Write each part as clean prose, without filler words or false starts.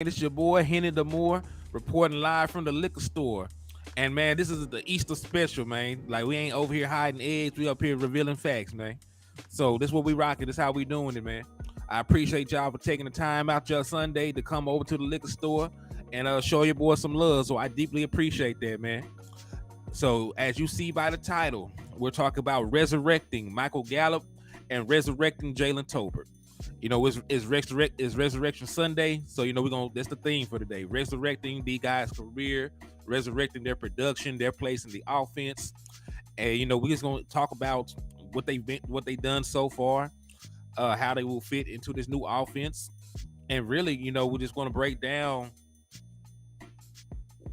It's your boy Hennythemoor reporting live from the liquor store. And man, this is the Easter special, man. Like we ain't over here hiding eggs, we up here revealing facts, man. So this is what we rocking. This is how we doing it, man. I appreciate y'all for taking the time out your Sunday to come over to the liquor store and show your boy some love. So I deeply appreciate that, man. So as you see by the title, we're talking about resurrecting Michael Gallup and resurrecting Jalen Tolbert. It's Resurrection Sunday, so we're gonna that's the theme for today. Resurrecting the guys' career, resurrecting their production, their place in the offense, and we're just gonna talk about what they've done so far, how they will fit into this new offense, and really, we're just gonna break down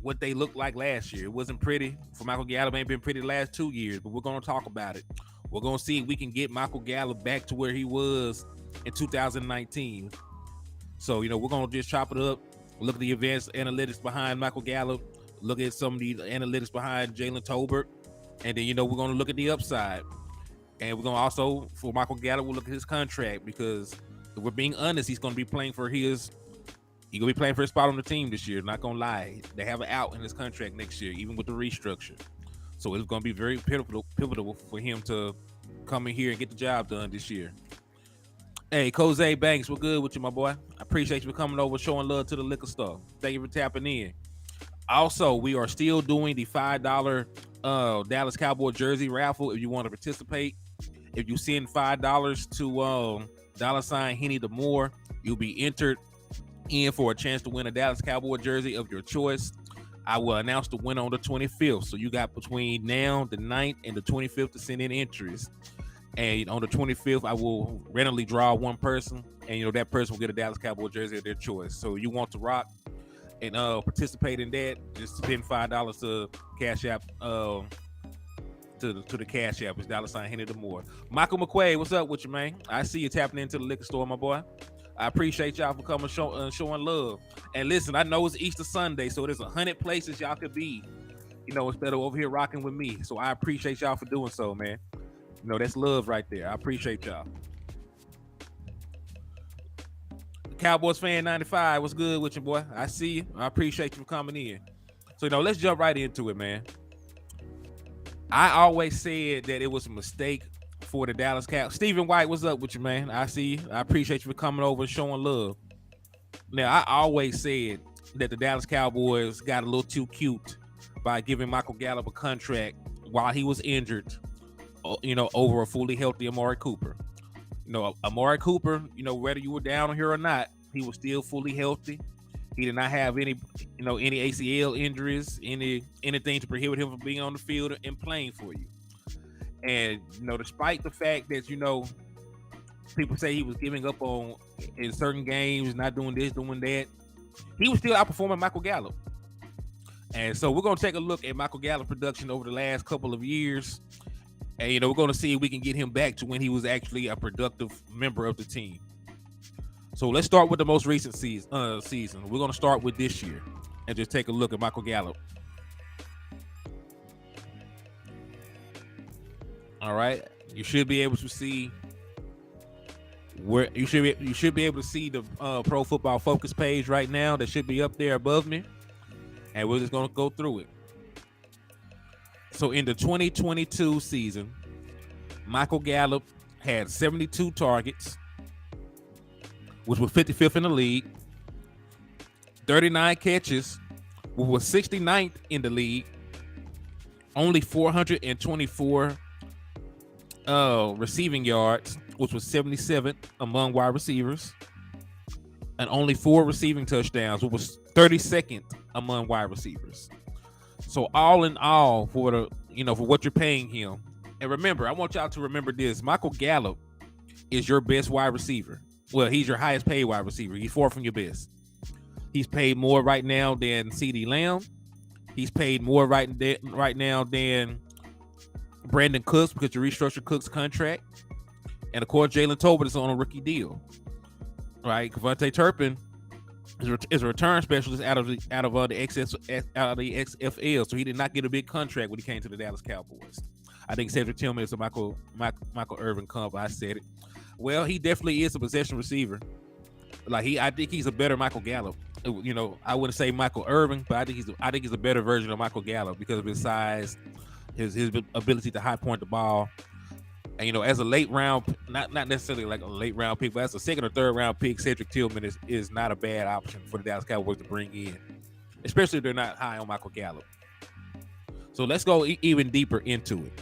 what they looked like last year. It wasn't pretty for Michael Gallup. Ain't been pretty the last 2 years, but we're gonna talk about it. We're gonna see if we can get Michael Gallup back to where he was in 2019. So, we're going to just chop it up, look at the advanced analytics behind Michael Gallup, look at some of the analytics behind Jalen Tolbert, and then, we're going to look at the upside. And we're going to also, for Michael Gallup, we'll look at his contract because if we're being honest, he's going to be playing for his spot on the team this year. Not going to lie. They have an out in his contract next year, even with the restructure. So it's going to be very pivotal for him to come in here and get the job done this year. Hey, Jose Banks, we're good with you, my boy. I appreciate you for coming over, showing love to the liquor store. Thank you for tapping in. Also, we are still doing the $5 Dallas Cowboy jersey raffle if you want to participate. If you send $5 to $Hennythemoor, you'll be entered in for a chance to win a Dallas Cowboy jersey of your choice. I will announce the winner on the 25th. So you got between now, the 9th, and the 25th to send in entries. And on the 25th, I will randomly draw one person, and that person will get a Dallas Cowboy jersey of their choice. So you want to rock and participate in that? Just spend $5 to Cash App to the Cash App. It's $Hennythemoor. Michael McQuaid, what's up with you, man? I see you tapping into the liquor store, my boy. I appreciate y'all for coming showing love. And listen, I know it's Easter Sunday, so there's 100 places y'all could be, instead of over here rocking with me. So I appreciate y'all for doing so, man. That's love right there. I appreciate y'all. Cowboys fan 95, what's good with you, boy? I see you. I appreciate you for coming in. So, let's jump right into it, man. I always said that it was a mistake for the Dallas Cowboys. Stephen White, what's up with you, man? I see you. I appreciate you for coming over and showing love. Now, I always said that the Dallas Cowboys got a little too cute by giving Michael Gallup a contract while he was injured, over a fully healthy Amari Cooper. Amari Cooper, whether you were down here or not, he was still fully healthy. He did not have any ACL injuries, anything to prohibit him from being on the field and playing for you. And, despite the fact that, people say he was giving up on in certain games, not doing this, doing that, he was still outperforming Michael Gallup. And so we're going to take a look at Michael Gallup production over the last couple of years. And, we're going to see if we can get him back to when he was actually a productive member of the team. So let's start with the most recent season. We're going to start with this year and just take a look at Michael Gallup. All right. You should be able to see where you should be able to see the Pro Football Focus page right now. That should be up there above me. And we're just going to go through it. So in the 2022 season, Michael Gallup had 72 targets, which was 55th in the league, 39 catches, which was 69th in the league, only 424 receiving yards, which was 77th among wide receivers, and only 4 receiving touchdowns, which was 32nd among wide receivers. So all in all, for what you're paying him, and remember, I want y'all to remember this: Michael Gallup is your best wide receiver. Well, he's your highest paid wide receiver. He's 4th from your best. He's paid more right now than CeeDee Lamb. He's paid more right now than Brandon Cooks because you restructured Cooks' contract, and of course Jalen Tolbert is on a rookie deal. Right, Devontae Turpin is a return specialist out of the XFL, so he did not get a big contract when he came to the Dallas Cowboys. I think Cedric Tillman is a Michael Irvin comp. I said it. Well, he definitely is a possession receiver. I think he's a better Michael Gallup. I wouldn't say Michael Irvin, but I think he's a better version of Michael Gallup because of his size, his ability to high point the ball. And as a late round, not necessarily like a late round pick, but as a second or third round pick, Cedric Tillman is not a bad option for the Dallas Cowboys to bring in, especially if they're not high on Michael Gallup. So let's go even deeper into it,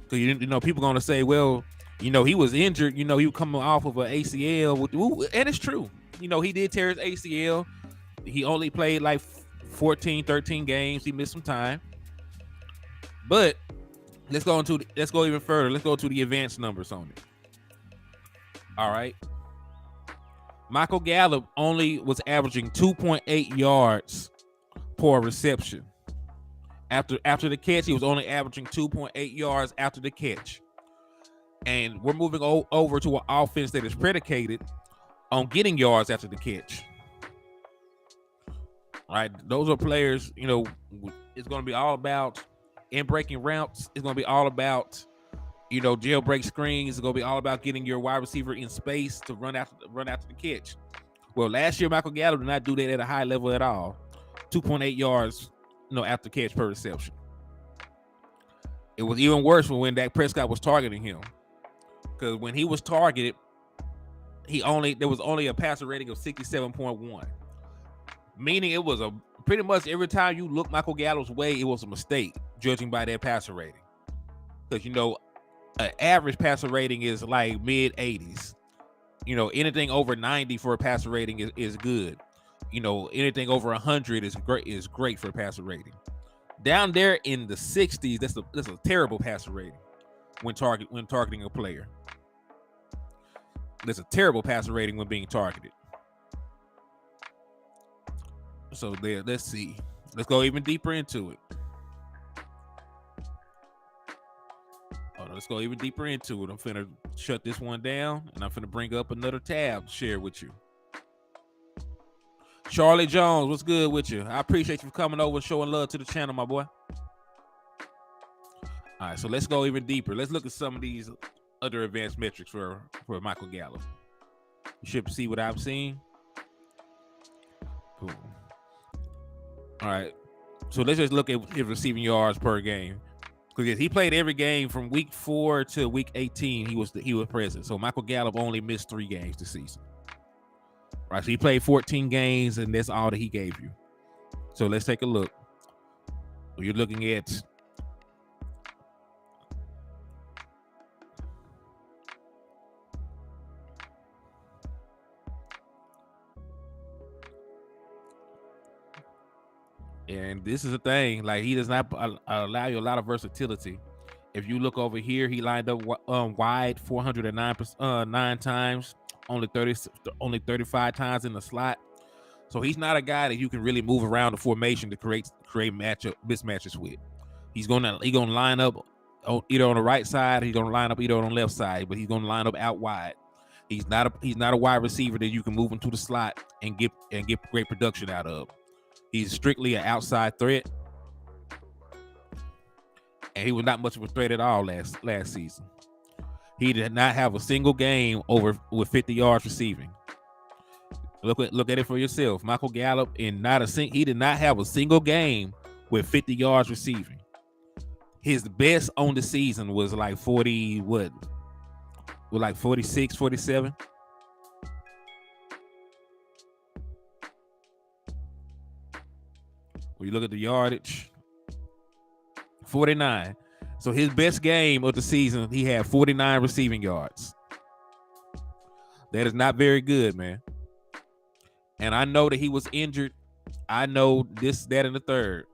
because people are gonna say, well, he was injured. He was coming off of an ACL, and it's true. He did tear his ACL. He only played like 14, 13 games. He missed some time, but let's go even further. Let's go to the advanced numbers on it. All right. Michael Gallup only was averaging 2.8 yards per reception. After the catch, he was only averaging 2.8 yards after the catch. And we're moving over to an offense that is predicated on getting yards after the catch. Right? Those are players, it's going to be all about in breaking routes. It's going to be all about, jailbreak screens. It's going to be all about getting your wide receiver in space to run after the catch. Well, last year, Michael Gallup did not do that at a high level at all. 2.8 yards, after catch per reception. It was even worse when Dak Prescott was targeting him. Because when he was targeted, there was only a passer rating of 67.1. Meaning it was pretty much every time you look Michael Gallup's way, it was a mistake, judging by their passer rating. Because, an average passer rating is like mid-80s. Anything over 90 for a passer rating is good. Anything over 100 is great for a passer rating. Down there in the 60s, that's a terrible passer rating when targeting a player. There's a terrible passer rating when being targeted. So there, let's see. Let's go even deeper into it. Let's go even deeper into it. I'm finna shut this one down, and I'm finna bring up another tab to share with you. Charlie Jones, what's good with you? I appreciate you for coming over and showing love to the channel, my boy. All right, so let's go even deeper. Let's look at some of these other advanced metrics for Michael Gallup. You should see what I'm seeing. Cool. All right, so let's just look at his receiving yards per game. Because he played every game from week 4 to week 18. He was present. So Michael Gallup only missed 3 games this season. Right, so he played 14 games, and that's all that he gave you. So let's take a look. You're looking at and this is the thing, like he does not allow you a lot of versatility. If you look over here, he lined up wide 409 times, only 35 times in the slot. So he's not a guy that you can really move around the formation to create mismatches with. He's gonna line up either on the right side, he's gonna line up either on the left side, but he's gonna line up out wide. He's not a wide receiver that you can move into the slot and get great production out of. He's strictly an outside threat, and he was not much of a threat at all last season. He did not have a single game with 50 yards receiving. Look at it for yourself. Michael Gallup he did not have a single game with 50 yards receiving. His best on the season was like 46, 47. When you look at the yardage, 49. So his best game of the season, he had 49 receiving yards. That is not very good, man. And I know that he was injured. I know this, that, and the third.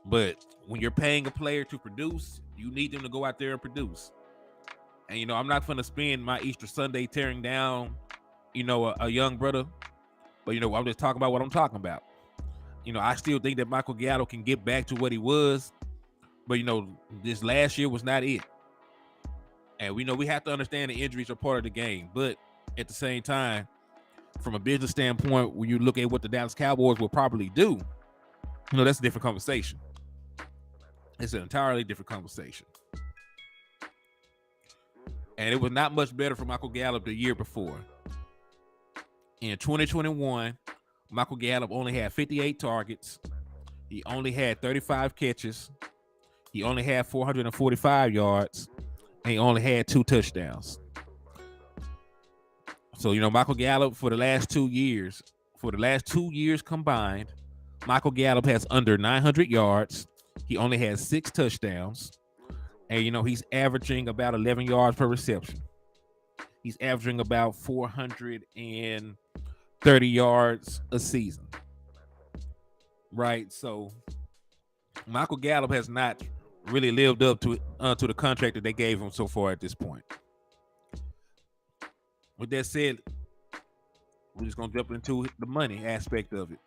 But when you're paying a player to produce, you need them to go out there and produce. And, I'm not going to spend my Easter Sunday tearing down, a young brother. But, I'm just talking about what I'm talking about. I still think that Michael Gallup can get back to what he was. But, this last year was not it. And we have to understand the injuries are part of the game. But at the same time, from a business standpoint, when you look at what the Dallas Cowboys will probably do, that's a different conversation. It's an entirely different conversation. And it was not much better for Michael Gallup the year before. In 2021, Michael Gallup only had 58 targets. He only had 35 catches. He only had 445 yards. And he only had 2 touchdowns. So, Michael Gallup for the last 2 years, combined, Michael Gallup has under 900 yards. He only has 6 touchdowns. And, he's averaging about 11 yards per reception. He's averaging about 430 yards a season. Right? So, Michael Gallup has not really lived up to the contract that they gave him so far at this point. With that said, we're just going to jump into the money aspect of it.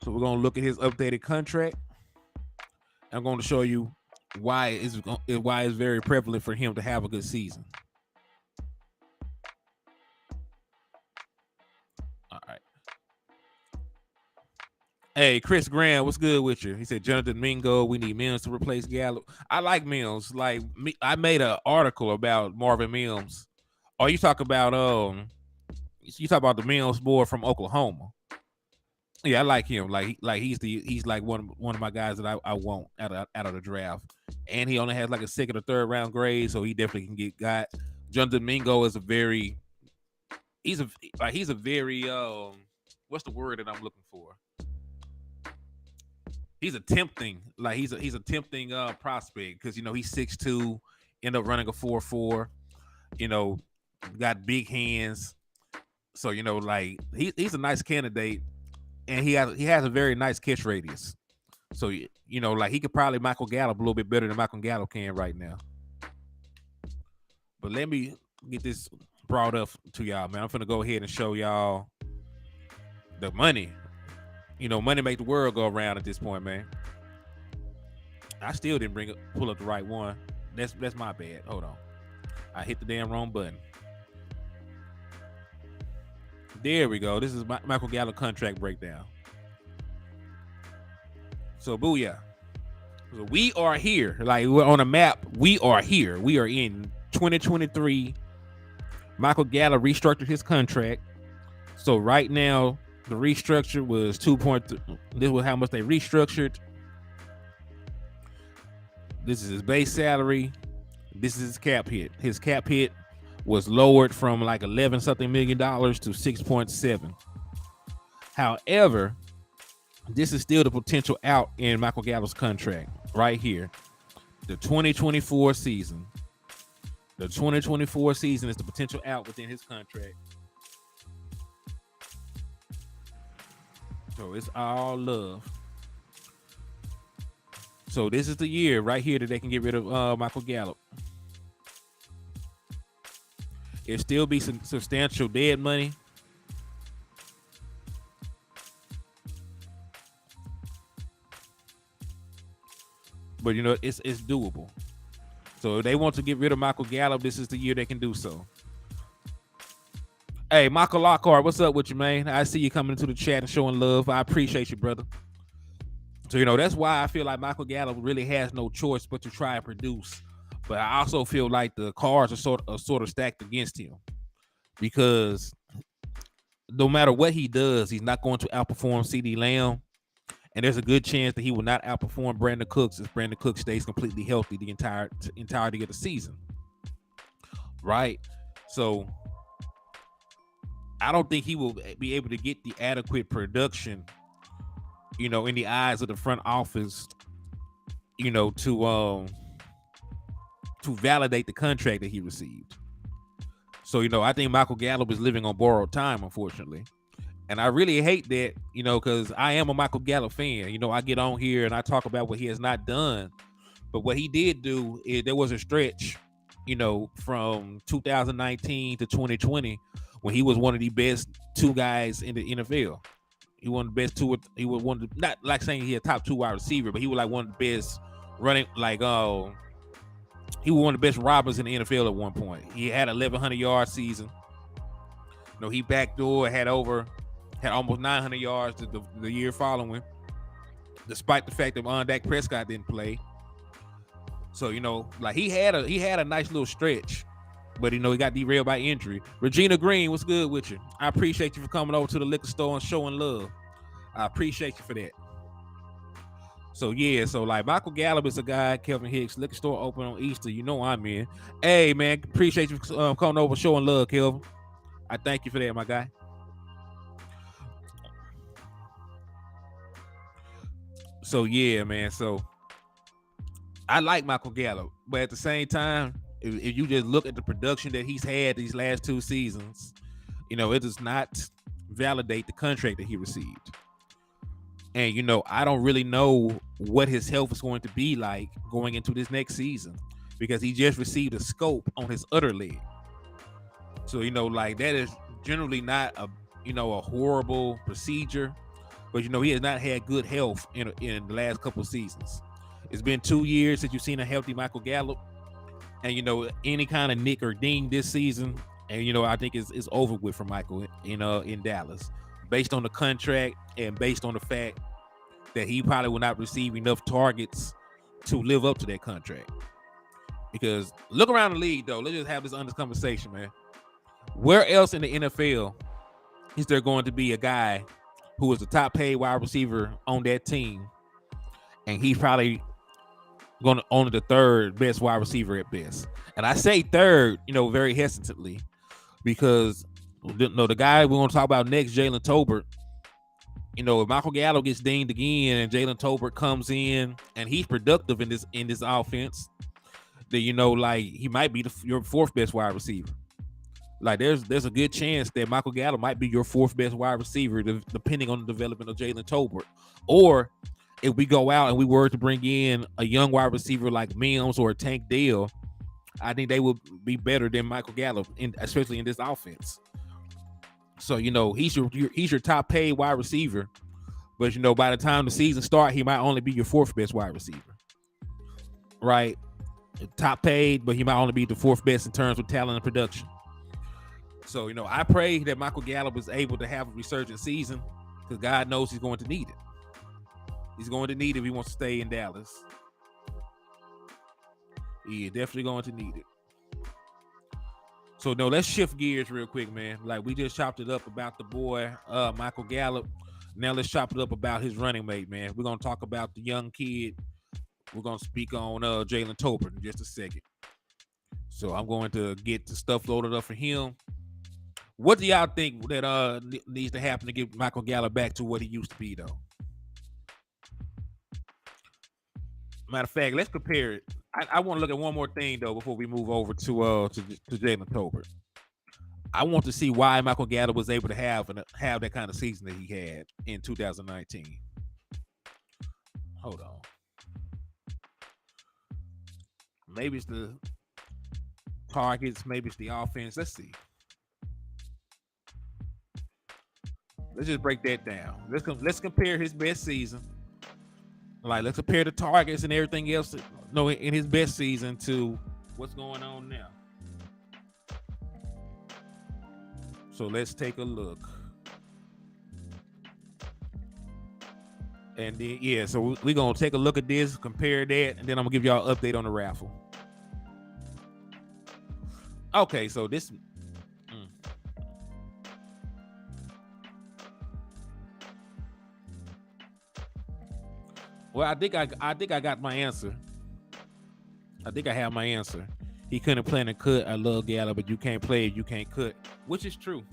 So we're going to look at his updated contract. I'm going to show you why it's very prevalent for him to have a good season. All right. Hey, Chris Graham, what's good with you? He said, Jonathan Mingo, we need Mims to replace Gallup. I like Mims. Like, I made an article about Marvin Mims. Oh, you talk about the Mims boy from Oklahoma. Yeah, I like him. Like he's like one of my guys that I want out of the draft. And he only has like a second or third round grade, so he definitely can get got. Jonathan Mingo is he's a very what's the word that I'm looking for? He's a tempting prospect because he's 6'2", end up running a 4.4, got big hands. So he's a nice candidate. And he has a very nice catch radius. So, he could probably Michael Gallup a little bit better than Michael Gallup can right now. But let me get this brought up to y'all, man. I'm finna go ahead and show y'all the money. Money make the world go around at this point, man. I still didn't pull up the right one. That's my bad. Hold on. I hit the damn wrong button. There we go. This is Michael Gallup contract breakdown. So, booyah. So we are here. Like, we're on a map. We are here. We are in 2023. Michael Gallup restructured his contract. So right now, the restructure was 2.3. This was how much they restructured. This is his base salary. This is his cap hit. His cap hit was lowered from like $11-something million to 6.7. However, this is still the potential out in Michael Gallup's contract right here. The 2024 season. The 2024 season is the potential out within his contract. So it's all love. So this is the year right here that they can get rid of Michael Gallup. It'll still be some substantial dead money. But it's doable. So if they want to get rid of Michael Gallup, this is the year they can do so. Hey, Michael Lockhart, what's up with you, man? I see you coming into the chat and showing love. I appreciate you, brother. So that's why I feel like Michael Gallup really has no choice but to try and produce. But I also feel like the cards are sort of stacked against him, because no matter what he does, he's not going to outperform CeeDee Lamb, and there's a good chance that he will not outperform Brandon Cooks if Brandon Cooks stays completely healthy the entirety of the season. Right? So I don't think he will be able to get the adequate production, in the eyes of the front office, to validate the contract that he received. So, I think Michael Gallup is living on borrowed time, unfortunately. And I really hate that, because I am a Michael Gallup fan. I get on here and I talk about what he has not done. But what he did do is there was a stretch, from 2019 to 2020 when he was one of the best two guys in the NFL. He was one of the best two. He was one of the, not like saying he a top 2 wide receiver, but he was like one of the best running, he was one of the best robbers in the NFL at one point. He had 1,100 yard season. He backdoor had almost 900 yards the year following, despite the fact that Dak Prescott didn't play. So, like he had a nice little stretch, but he got derailed by injury. Regina Green, what's good with you? I appreciate you for coming over to the liquor store and showing love. I appreciate you for that. So yeah, so like Michael Gallup is a guy. Kelvin Hicks, liquor store open on Easter. I'm in. Hey man, appreciate you coming over showing love, Kelvin. I thank you for that, my guy. So yeah, man. So I like Michael Gallup, but at the same time, if you just look at the production that he's had these last 2 seasons, it does not validate the contract that he received. And I don't really know what his health is going to be like going into this next season, because he just received a scope on his other leg. So like that is generally not a horrible procedure, but he has not had good health in the last couple of seasons. It's been 2 years since you've seen a healthy Michael Gallup, and any kind of nick or ding this season, and I think it's over with for Michael in Dallas, based on the contract and based on the fact that he probably will not receive enough targets to live up to that contract. Because look around the league, though. Let's just have this honest conversation, man. Where else in the NFL is there going to be a guy who is the top paid wide receiver on that team, and he's probably going to own the third best wide receiver at best? And I say third, very hesitantly, because the guy we're going to talk about next, Jalen Tolbert, if Michael Gallup gets dinged again and Jalen Tolbert comes in and he's productive in this offense, then like he might be your fourth best wide receiver. Like there's a good chance that Michael Gallup might be your fourth best wide receiver, depending on the development of Jalen Tolbert. Or if we go out and we were to bring in a young wide receiver like Mims or Tank Dell, I think they would be better than Michael Gallup, especially in this offense. So he's your top paid wide receiver, but by the time the season starts, he might only be your fourth best wide receiver, right? Top paid, but he might only be the fourth best in terms of talent and production. So I pray that Michael Gallup is able to have a resurgent season, because God knows he's going to need it. He's going to need it if he wants to stay in Dallas. Yeah, definitely going to need it. So let's shift gears real quick, man. Like we just chopped it up about the boy, Michael Gallup. Now let's chop it up about his running mate, man. We're gonna talk about the young kid. We're gonna speak on Jalen Tolbert in just a second. So I'm going to get the stuff loaded up for him. What do y'all think that needs to happen to get Michael Gallup back to what he used to be, though? Matter of fact, let's compare it. I want to look at one more thing though before we move over to Jalen Tolbert. I want to see why Michael Gallup was able to have that kind of season that he had in 2019. Hold on. Maybe it's the targets. Maybe it's the offense. Let's see. Let's just break that down. Let's compare his best season. Like, let's compare the targets and everything else, in his best season to what's going on now. So let's take a look. And then, yeah, so we're going to take a look at this, compare that, and then I'm going to give y'all an update on the raffle. Okay, so this... Well, I think I got my answer. I think I have my answer. He couldn't play and cut. I love Gallup, but you can't play it, you can't cut, which is true.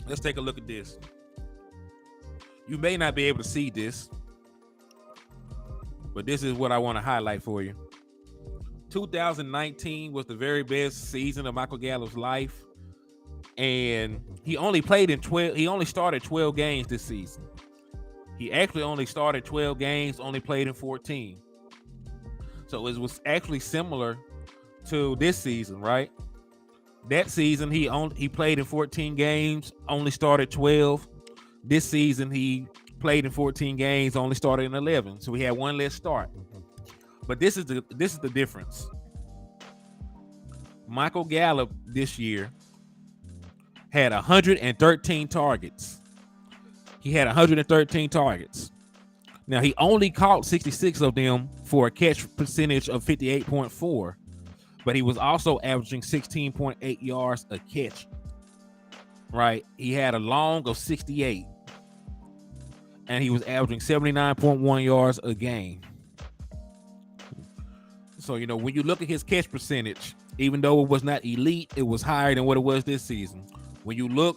Let's take a look at this. You may not be able to see this, but this is what I want to highlight for you. 2019 was the very best season of Michael Gallup's life. And he only started 12 games this season. He actually only started 12 games, only played in 14. So it was actually similar to this season, right? That season he played in 14 games, only started 12. This season he played in 14 games, only started in 11. So he had one less start. But this is the difference. Michael Gallup this year had 113 targets. He had 113 targets. Now, he only caught 66 of them for a catch percentage of 58.4, but he was also averaging 16.8 yards a catch, right? He had a long of 68, and he was averaging 79.1 yards a game. So, you know, when you look at his catch percentage, even though it was not elite, it was higher than what it was this season. When you look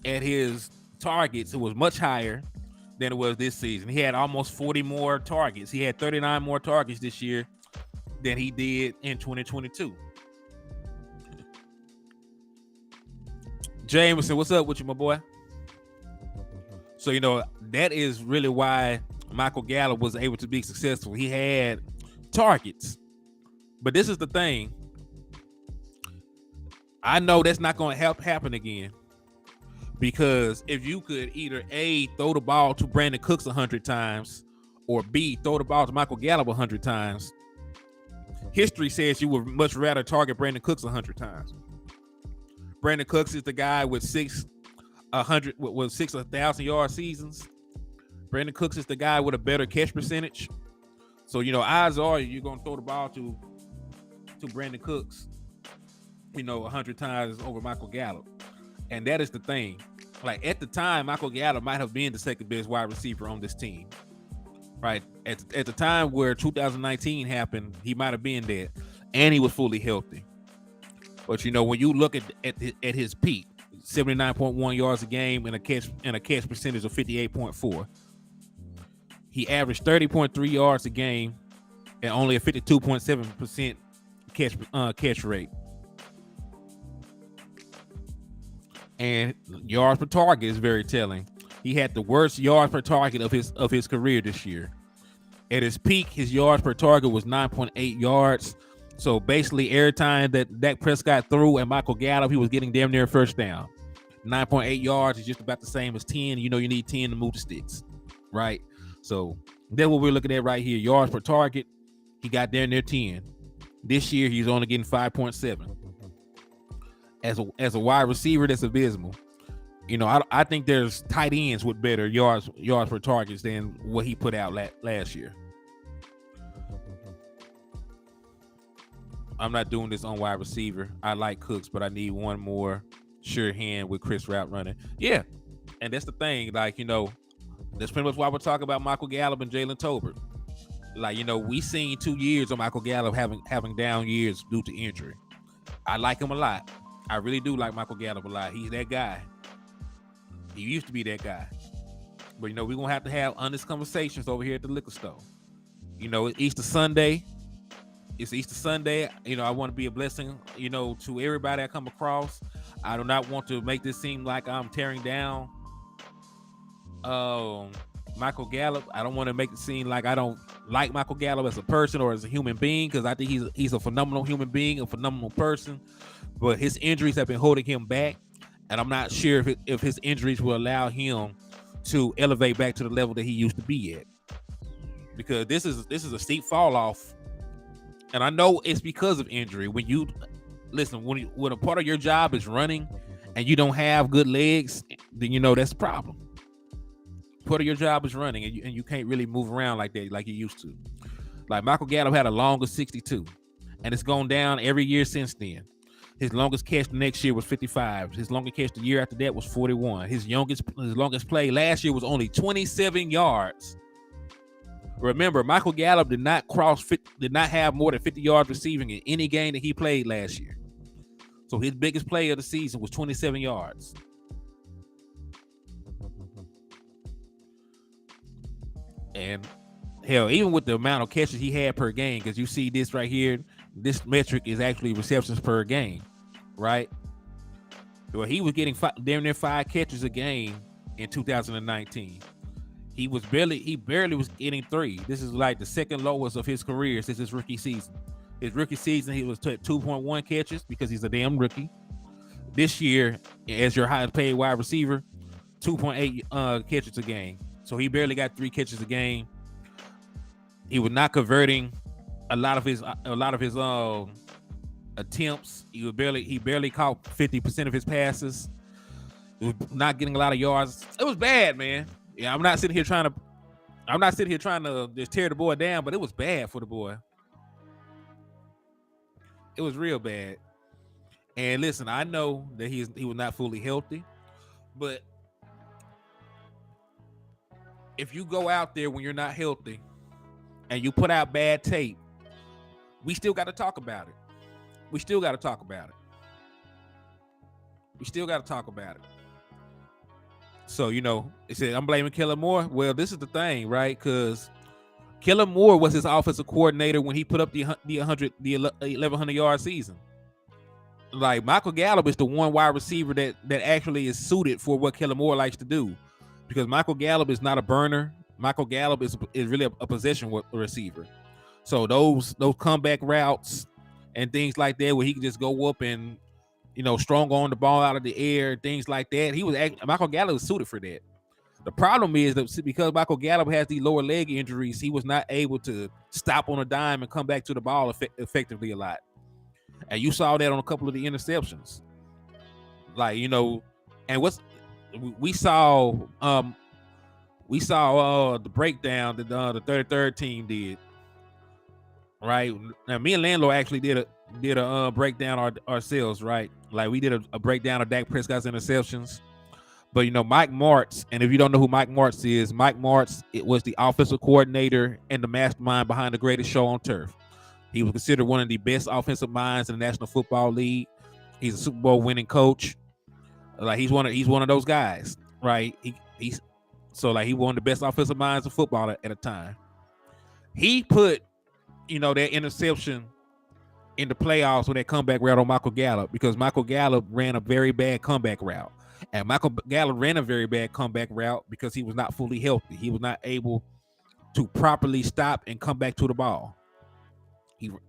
at his targets, it was much higher than it was this season. He had almost 40 more targets. He had 39 more targets this year than he did in 2022. Jameson, what's up with you, my boy? So, you know, that is really why Michael Gallup was able to be successful. He had targets. But this is the thing. I know that's not going to happen again. Because if you could either A, throw the ball to Brandon Cooks 100 times, or B, throw the ball to Michael Gallup 100 times, history says you would much rather target Brandon Cooks 100 times. Brandon Cooks is the guy with 6,000-yard seasons. Brandon Cooks is the guy with a better catch percentage. So, you know, odds are you're going to throw the ball to Brandon Cooks, you know, 100 times over Michael Gallup. And that is the thing. Like, at the time, Michael Gallup might have been the second best wide receiver on this team, right? At the time where 2019 happened, he might have been there, and he was fully healthy. But, you know, when you look at his peak, 79.1 yards a game and a catch percentage of 58.4, he averaged 30.3 yards a game and only a 52.7% catch rate. And yards per target is very telling. He had the worst yards per target of his career this year. At his peak, his yards per target was 9.8 yards. So basically, every time that Dak Prescott threw and Michael Gallup, he was getting damn near a first down. 9.8 yards is just about the same as 10. You know, you need 10 to move the sticks, right? So that's what we're looking at right here. Yards per target, he got damn near 10. This year, he's only getting 5.7. As a wide receiver, that's abysmal. You know, I think there's tight ends with better yards per targets than what he put out last year. I'm not doing this on wide receiver. I like Cooks, but I need one more sure hand with Chris route running. Yeah, and that's the thing. Like, you know, that's pretty much why we're talking about Michael Gallup and Jalen Tolbert. Like, you know, we seen 2 years of Michael Gallup having down years due to injury. I like him a lot. I really do like Michael Gallup a lot. He's that guy. He used to be that guy. But, you know, we're going to have honest conversations over here at the liquor store. You know, it's Easter Sunday. You know, I want to be a blessing, you know, to everybody I come across. I do not want to make this seem like I'm tearing down Michael Gallup. I don't want to make it seem like I don't like Michael Gallup as a person or as a human being, because I think he's a phenomenal human being, a phenomenal person. But his injuries have been holding him back, and I'm not sure if his injuries will allow him to elevate back to the level that he used to be at. Because this is a steep fall off, and I know it's because of injury. When a part of your job is running, and you don't have good legs, then you know that's a problem. Part of your job is running, and you can't really move around like that like you used to. Like, Michael Gallup had a long of 62, and it's gone down every year since then. His longest catch the next year was 55. His longest catch the year after that was 41. His longest play last year was only 27 yards. Remember, Michael Gallup did not have more than 50 yards receiving in any game that he played last year. So his biggest play of the season was 27 yards. And hell, even with the amount of catches he had per game, because you see this right here, this metric is actually receptions per game, right? Well, he was getting damn near 5 catches a game in 2019. He barely was getting 3. This is like the second lowest of his career since his rookie season. His rookie season, he was at 2.1 catches because he's a damn rookie. This year, as your highest paid wide receiver, 2.8 catches a game. So he barely got 3 catches a game. He was not converting a lot of his attempts. He barely caught 50% of his passes. not getting a lot of yards. It was bad, man. Yeah, I'm not sitting here trying to just tear the boy down, but it was bad for the boy. It was real bad. And listen, I know that he was not fully healthy, but if you go out there when you're not healthy and you put out bad tape, we still got to talk about it. We still got to talk about it. So, it said, I'm blaming Kellen Moore. Well, this is the thing, right? Because Kellen Moore was his offensive coordinator when he put up the 1,100 yard season. Like, Michael Gallup is the one wide receiver that actually is suited for what Kellen Moore likes to do, because Michael Gallup is not a burner. Michael Gallup is really a possession receiver. So those comeback routes and things like that, where he can just go up and strong on the ball out of the air, things like that. Michael Gallup was suited for that. The problem is that because Michael Gallup has these lower leg injuries, he was not able to stop on a dime and come back to the ball effectively a lot. And you saw that on a couple of the interceptions. Like, and we saw the breakdown that the 33rd team did. Right now, me and Landlord actually did a breakdown ourselves. Right, like we did a breakdown of Dak Prescott's interceptions. But Mike Martz, and if you don't know who Mike Martz is, it was the offensive coordinator and the mastermind behind the greatest show on turf. He was considered one of the best offensive minds in the National Football League. He's a Super Bowl winning coach. Like he's one of those guys, right? He's he one of the best offensive minds of football at a time. He put that interception in the playoffs with that comeback route on Michael Gallup, because Michael Gallup ran a very bad comeback route. And Michael Gallup ran a very bad comeback route because he was not fully healthy. He was not able to properly stop and come back to the ball. When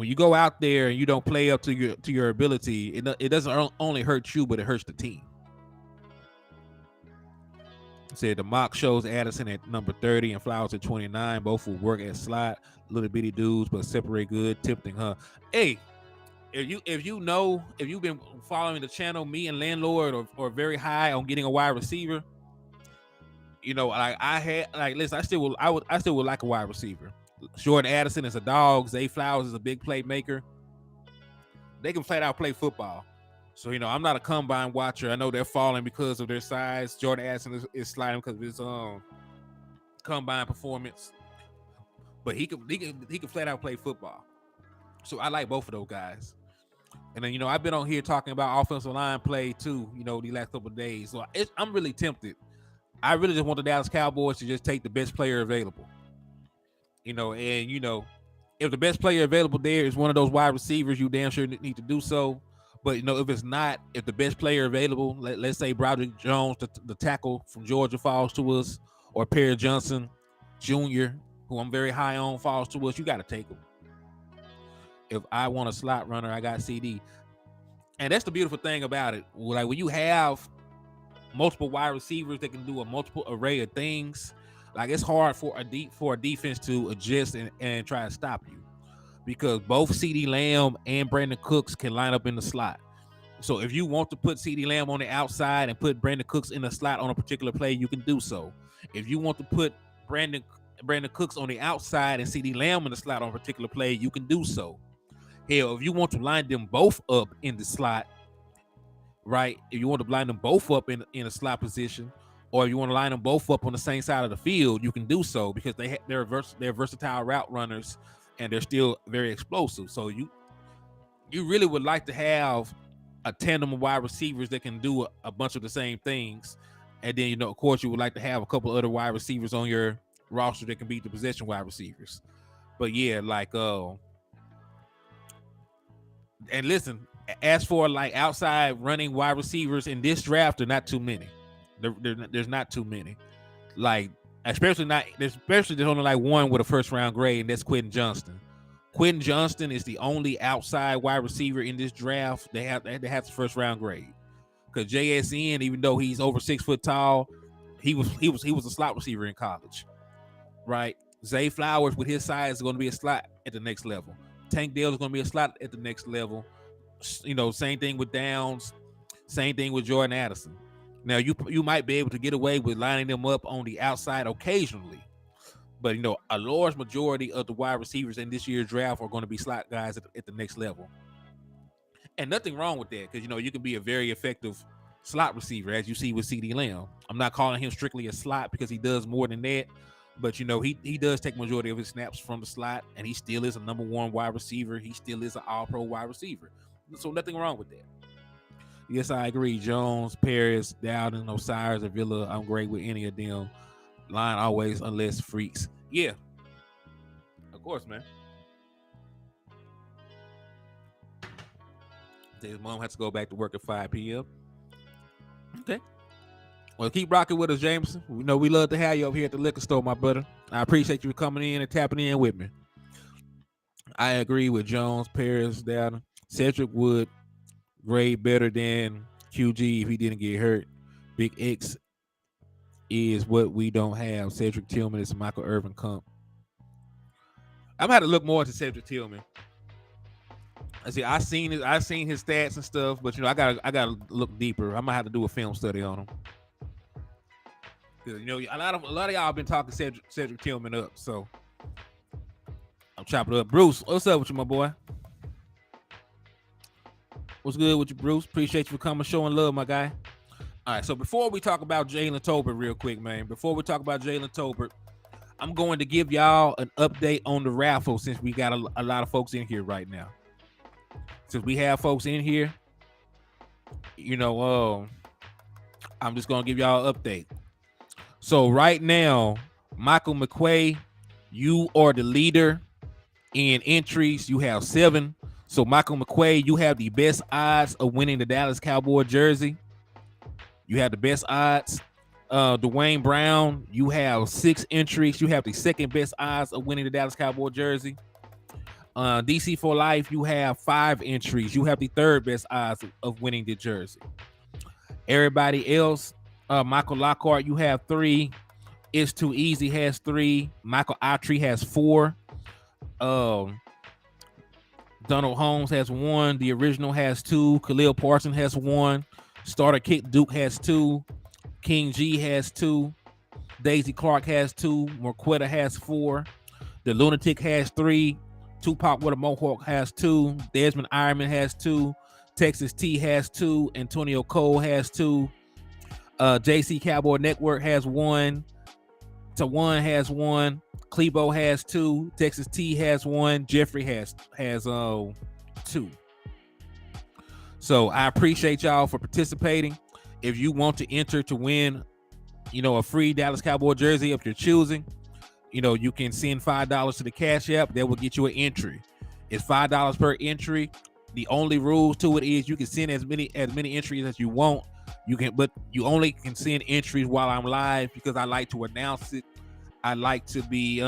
you go out there and you don't play up to your ability, it doesn't only hurt you, but it hurts the team. Said the mock shows Addison at number 30 and Flowers at 29. Both will work at slot. Little bitty dudes, but separate good. Tempting, huh? Hey, if you've been following the channel, me and Landlord are very high on getting a wide receiver. I still would like a wide receiver. Jordan Addison is a dog. Zay Flowers is a big playmaker. They can flat out play football. So, I'm not a combine watcher. I know they're falling because of their size. Jordan Addison is sliding because of his combine performance. But he can flat out play football. So I like both of those guys. And then, I've been on here talking about offensive line play too, the last couple of days. So I'm really tempted. I really just want the Dallas Cowboys to just take the best player available. If the best player available there is one of those wide receivers, you damn sure need to do so. But, if it's not, if the best player available, let's say Broderick Jones, the tackle from Georgia, falls to us, or Perry Johnson Jr., who I'm very high on, falls to us, you got to take him. If I want a slot runner, I got CD. And that's the beautiful thing about it. Like, when you have multiple wide receivers that can do a multiple array of things, like, it's hard for a defense to adjust and try to stop you, because both CeeDee Lamb and Brandon Cooks can line up in the slot. So if you want to put CeeDee Lamb on the outside and put Brandon Cooks in the slot on a particular play, you can do so. If you want to put Brandon Cooks on the outside and CeeDee Lamb in the slot on a particular play, you can do so. Hell, if you want to line them both up in the slot, right? If you want to line them both up in a slot position, or if you want to line them both up on the same side of the field, you can do so, because they're versatile route runners, and they're still very explosive. So you really would like to have a tandem of wide receivers that can do a bunch of the same things. And then, of course, you would like to have a couple other wide receivers on your roster that can beat the possession wide receivers. But yeah, and listen, as for outside running wide receivers in this draft, there are not too many. There's not too many. Especially there's only one with a first round grade, and that's Quentin Johnston. Quentin Johnston is the only outside wide receiver in this draft that has the first round grade. Because JSN, even though he's over 6 foot tall, he was a slot receiver in college, right? Zay Flowers with his size is going to be a slot at the next level. Tank Dell is going to be a slot at the next level. Same thing with Downs, same thing with Jordan Addison. Now you might be able to get away with lining them up on the outside occasionally, but a large majority of the wide receivers in this year's draft are going to be slot guys at the next level. And nothing wrong with that, because you can be a very effective slot receiver, as you see with CeeDee Lamb. I'm not calling him strictly a slot because he does more than that, but he does take majority of his snaps from the slot, and he still is a number one wide receiver. He still is an all-pro wide receiver. So nothing wrong with that. Yes, I agree. Jones, Paris, Dowden, Osiris, or Villa, I'm great with any of them. Line always, unless freaks. Yeah. Of course, man. His mom has to go back to work at 5 p.m. Okay. Well, keep rocking with us, Jameson. We love to have you over here at the liquor store, my brother. I appreciate you coming in and tapping in with me. I agree with Jones, Paris, Dowden. Cedric would grade better than QG if he didn't get hurt. Big X is what we don't have. Cedric Tillman is Michael Irvin comp. I'm gonna have to look more into Cedric Tillman. I seen his stats and stuff, but I gotta look deeper. I'm gonna have to do a film study on him. A lot of y'all have been talking Cedric Tillman up, so I'm chopping it up. Bruce, what's up with you, my boy? What's good with you, Bruce? Appreciate you for coming, showing love, my guy. All right, so before we talk about Jalen Tolbert real quick, man, I'm going to give y'all an update on the raffle since we got a lot of folks in here right now. Since we have folks in here, I'm just going to give y'all an update. So right now, Michael McQuay, you are the leader in entries. You have 7. So Michael McQuay, you have the best odds of winning the Dallas Cowboy jersey. You have the best odds. Dwayne Brown, you have 6 entries. You have the second best odds of winning the Dallas Cowboy jersey. DC for Life, you have 5 entries. You have the third best odds of winning the jersey. Everybody else, Michael Lockhart, you have 3. It's Too Easy has 3. Michael Autry has 4. Donald Holmes has 1. The Original has 2. Khalil Parson has 1. Starter Kit Duke has 2. King G has 2. Daisy Clark has 2. Marquetta has 4. The Lunatic has 3. Tupac with a Mohawk has 2. Desmond Ironman has 2. Texas T has 2. Antonio Cole has 2. JC Cowboy Network has 1. Tawan has 1. Clebo has 2. Texas T has 1. Jeffrey has 2. So I appreciate y'all for participating. If you want to enter to win, a free Dallas Cowboy jersey of your choosing, you can send $5 to the Cash App. That will get you an entry. It's $5 per entry. The only rules to it is you can send as many entries as you want. But you only can send entries while I'm live because I like to announce it. I like to be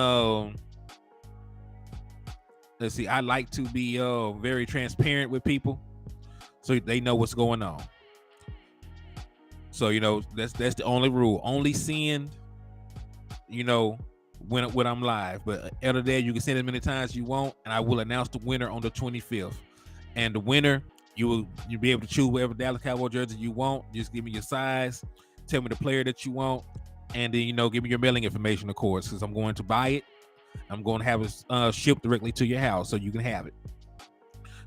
very transparent with people so they know what's going on. So that's the only rule. Only send when I'm live, but other day you can send as many times as you want, and I will announce the winner on the 25th. And the winner, you'll be able to choose whatever Dallas Cowboy jersey you want. Just give me your size, tell me the player that you want, and then give me your mailing information, of course, because I'm going to buy it. I'm going to have it shipped directly to your house so you can have it.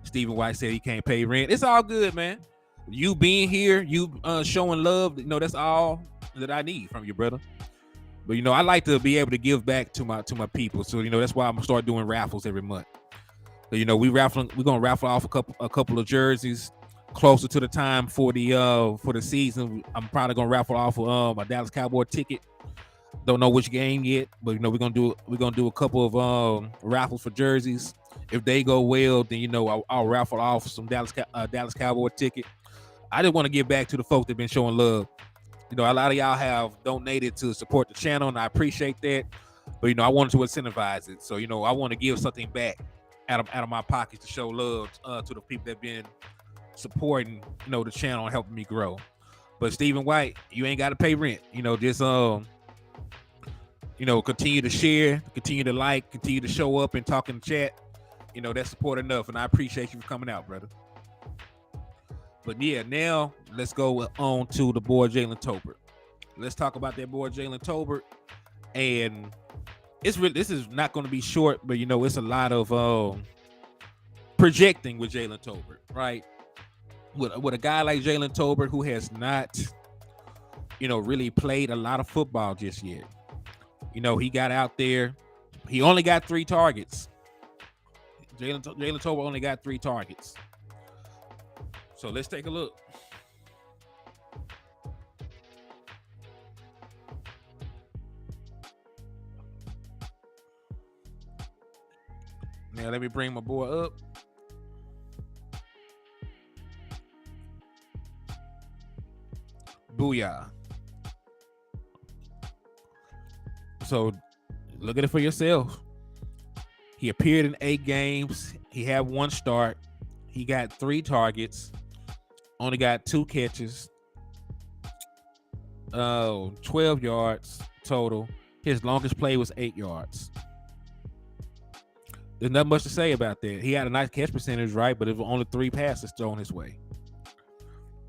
Stephen White said he can't pay rent. It's all good, man. You being here, you showing love, that's all that I need from you, brother. But I like to be able to give back to my people. So that's why I'm gonna start doing raffles every month. So, we're gonna raffle off a couple of jerseys closer to the time for the season. I'm probably gonna raffle off a Dallas Cowboy ticket. Don't know which game yet, but we're gonna do a couple of raffles for jerseys. If they go well, then I'll raffle off some Dallas Cowboy ticket. I just want to give back to the folks that've been showing love. A lot of y'all have donated to support the channel, and I appreciate that. But I wanted to incentivize it, so I want to give something back out of my pockets to show love to the people that've been supporting the channel and helping me grow. But Stephen White, you ain't got to pay rent. Just continue to share, continue to like, continue to show up and talk in the chat. That's support enough, and I appreciate you for coming out, brother. But yeah, now let's go on to the boy Jalen Tolbert. Let's talk about that boy Jalen Tolbert. And this is not going to be short, but it's a lot of projecting with Jalen Tolbert, right? With a guy like Jalen Tolbert who has not, really played a lot of football just yet. He got out there. He only got 3 targets. Jalen Tolbert only got 3 targets. So let's take a look. Now let me bring my boy up. Booyah. So look at it for yourself. He appeared in 8 games. He had 1 start. He got 3 targets. Only got 2 catches. 12 yards total. His longest play was 8 yards. There's not much to say about that. He had a nice catch percentage, right? But it was only 3 passes thrown his way.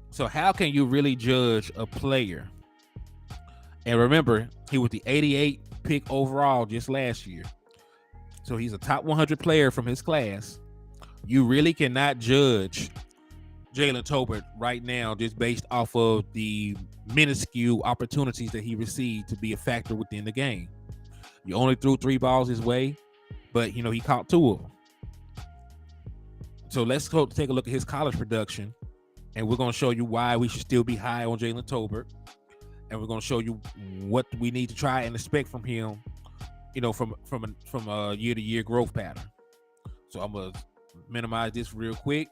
So how can you really judge a player? And remember, he was the 88th pick overall just last year. So he's a top 100 player from his class. You really cannot judge Jalen Tolbert right now just based off of the minuscule opportunities that he received to be a factor within the game. You only threw 3 balls his way, but he caught 2 of them. So let's go take a look at his college production, and we're going to show you why we should still be high on Jalen Tolbert, and we're going to show you what we need to try and expect from him, from a year-to-year growth pattern. So I'm going to minimize this real quick.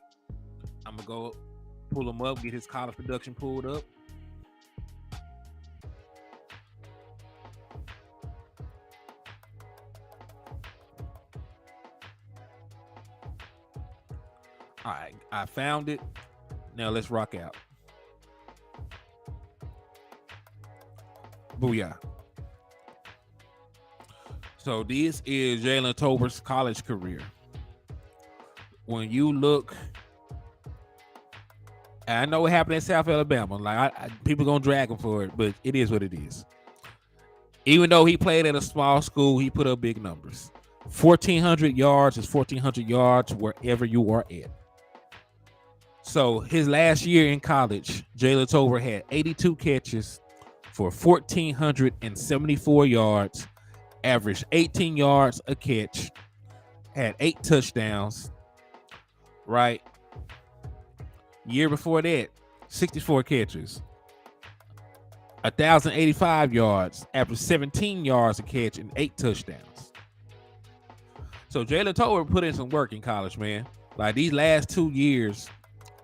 I'm going to go pull him up, get his college production pulled up. All right, I found it. Now let's rock out. Booyah. So this is Jalen Tolbert's college career. When you look, I know what happened in South Alabama. Like people gonna drag him for it, but it is what it is. Even though he played at a small school, he put up big numbers. 1,400 yards is 1,400 yards wherever you are at. So his last year in college, Jalen Tolbert had 82 catches for 1,474 yards, averaged 18 yards a catch, had 8 touchdowns, right? Year before that, 64 catches, 1,085 yards, averaged 17 yards a catch, and 8 touchdowns. So Jalen Tolbert put in some work in college, man. Like these last 2 years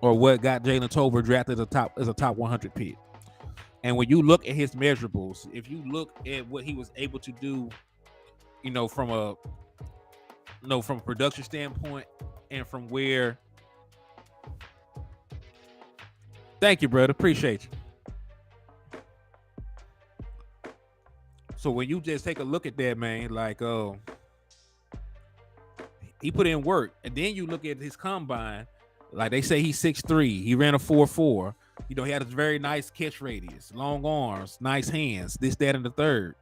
or what got Jalen Tolbert drafted as a top 100 pick. And when you look at his measurables, if you look at what he was able to do, from a production standpoint and from where, thank you, brother, appreciate you. So when you just take a look at that, man, like he put in work, and then you look at his combine. Like they say he's 6'3". He ran a 4.4. He had a very nice catch radius, long arms, nice hands, this, that, and the third.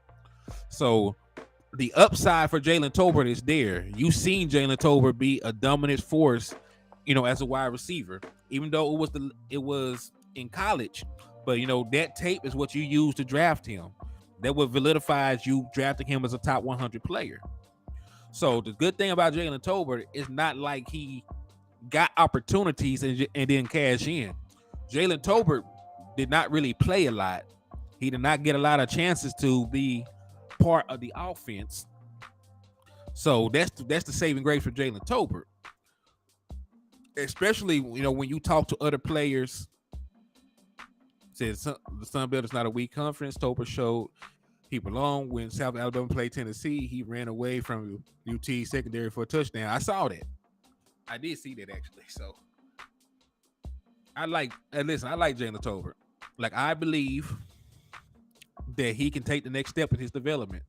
So the upside for Jalen Tolbert is there. You've seen Jalen Tolbert be a dominant force, as a wide receiver, even though it was in college. But that tape is what you use to draft him. That what validifies you drafting him as a top 100 player. So the good thing about Jalen Tolbert is not like he got opportunities and then cash in. Jalen Tolbert did not really play a lot. He did not get a lot of chances to be part of the offense. So that's the saving grace for Jalen Tolbert. Especially, when you talk to other players, says the Sun Belt is not a weak conference. Tolbert showed he belonged when South Alabama played Tennessee. He ran away from UT secondary for a touchdown. I saw that. I did see that actually. So I like Jalen Tolbert. Like I believe that he can take the next step in his development.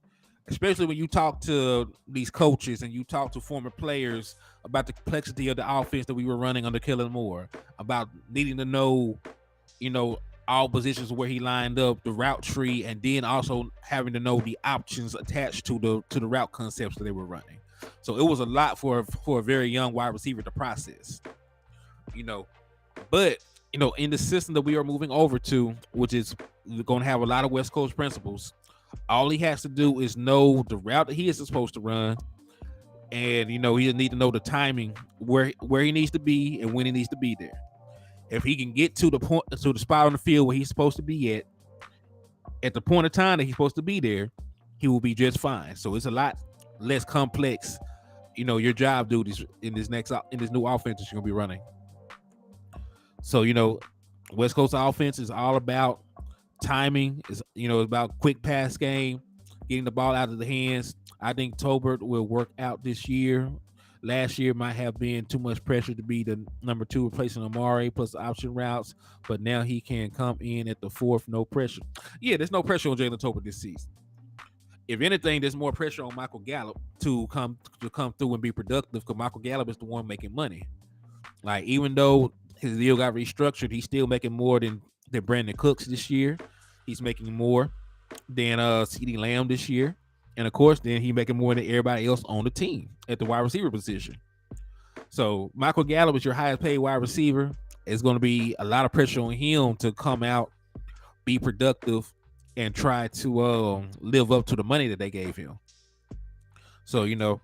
especially when you talk to these coaches and you talk to former players about the complexity of the offense that we were running under Kellen Moore, about needing to know, you know, all positions where he lined up, the route tree, and then also having to know the options attached to the route concepts that they were running. So it was a lot for a very young wide receiver to process, you know. But you know, in the system that we are moving over to, which is going to have a lot of West Coast principles, all he has to do is know the route that he is supposed to run, and you know, he need to know the timing, where he needs to be and when he needs to be there. If he can get to the spot on the field where he's supposed to be at the point of time that he's supposed to be there, he will be just fine. So it's a lot less complex, you know, your job duties in this new offense that you're gonna be running. So, you know, West Coast offense is all about timing. It's, you know, it's about quick pass game, getting the ball out of the hands. I think Tolbert will work out this year. Last year might have been too much pressure to be the number 2 replacing Amari plus option routes, but now he can come in at the 4th, no pressure. Yeah, there's no pressure on Jalen Tolbert this season. If anything, there's more pressure on Michael Gallup to come through and be productive, because Michael Gallup is the one making money. Like, even though his deal got restructured, he's still making more than Brandon Cooks this year. He's making more than CeeDee Lamb this year. And of course, then he's making more than everybody else on the team at the wide receiver position. So Michael Gallup is your highest paid wide receiver. It's going to be a lot of pressure on him to come out, be productive, and try to live up to the money that they gave him. So, you know,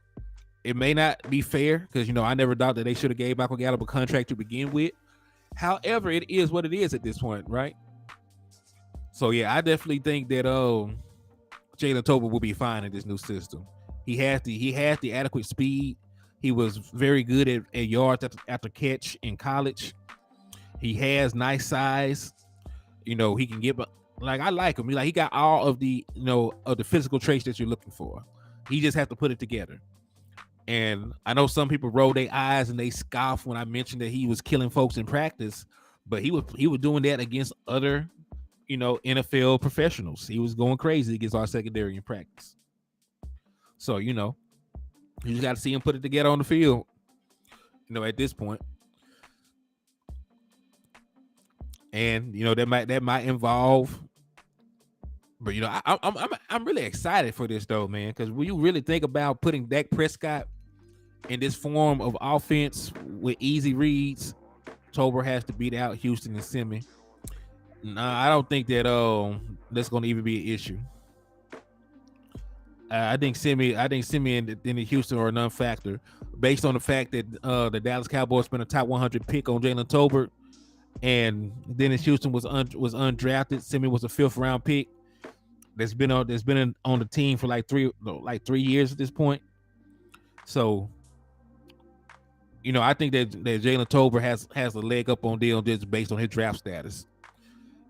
it may not be fair, because, you know, I never thought that they should have gave Michael Gallup a contract to begin with. However, it is what it is at this point, right? So, yeah, I definitely think that Jalen Tolbert will be fine in this new system. He has the adequate speed. He was very good at yards after catch in college. He has nice size. You know, he can get, like, I like him. He got all of the, you know, of the physical traits that you're looking for. He just has to put it together. And I know some people roll their eyes and they scoff when I mentioned that he was killing folks in practice, but he was doing that against other, you know, NFL professionals. He was going crazy against our secondary in practice. So, you know, you just got to see him put it together on the field, you know, at this point. And, you know, that might involve, but, you know, I'm really excited for this though, man, because when you really think about putting Dak Prescott in this form of offense with easy reads, Tolbert has to beat out Houston and Simi. Nah, I don't think that that's going to even be an issue. I think Simi and the Houston are a non-factor, based on the fact that the Dallas Cowboys spent a top 100 pick on Jalen Tolbert, and Dennis Houston was undrafted. Simi was a 5th round pick that's been on the team for like 3 years at this point. So, you know, I think that Jalen Tolbert has a leg up on Dion just based on his draft status.